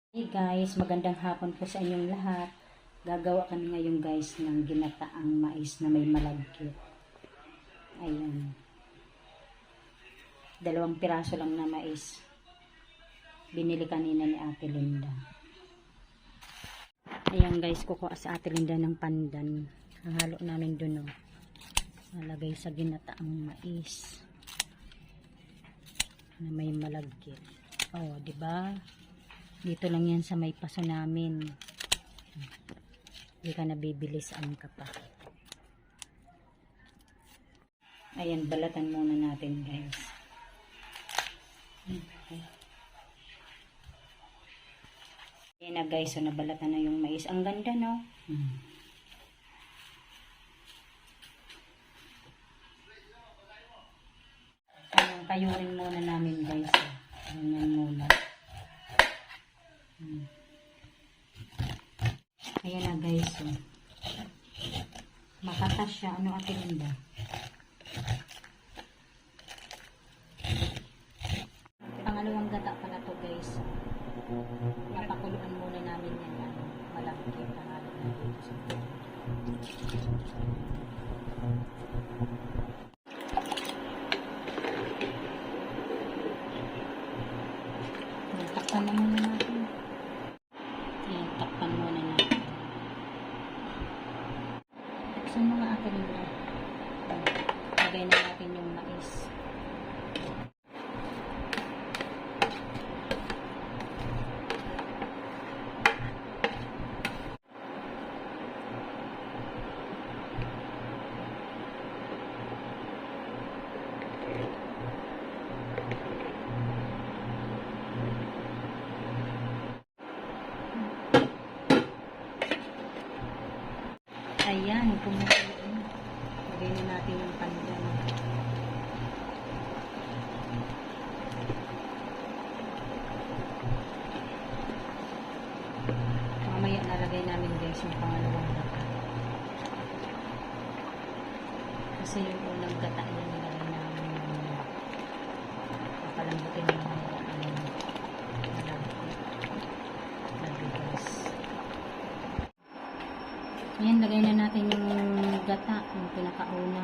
Hey guys, magandang hapon po sa inyong lahat. Gagawa kami ngayon guys ng ginataang mais na may malagkit. Ayan. 2 piraso lang na mais. Binili kanina ni Ate Linda. Ayan guys, kukuha sa Ate Linda ng pandan. Hahalo namin dun o. Nalagay sa ginataang mais na may malagkit. Oh, 'di ba? Dito lang yan sa may paso namin. Hindi ka nabibilisaan ka pa. Ayan, balatan muna natin guys. Ayan na guys, so nabalatan na yung mais. Ang ganda no? Ayan, kayurin muna namin guys. Ayan muna. Ayan na guys, so. Makatas siya. Ano Ate Linda? Pangalawang gata pala to guys. Napakuluan muna namin yan. Malaki. Pangalan na dito sa takpan na muna natin. Ayan, takpan muna natin. Taksan mga Ate Linda. Lagay na natin yung mais. Ayan, kumukulo. Lagay na natin yung pandan. Mamaya nalagay namin guys yung pangalawang gata. Kasi yung unang gata na nilagay namin papalambutin na mamaya Ayan, lagay na natin yung gata, yung pinakauna.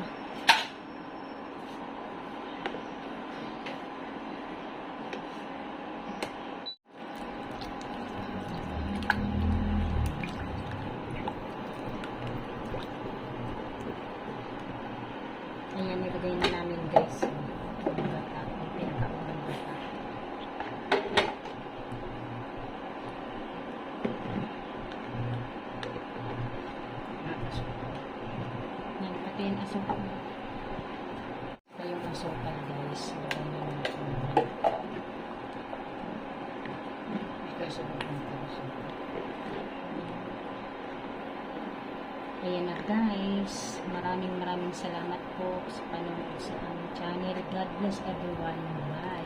Ayan, nilagay na namin guys. Yung gata, yung pinakaunang gata. Yan, pati yung asukal. Ito yung asukal guys. Ayan na guys. Maraming salamat po sa panonood sa aming channel. God bless everyone. Bye.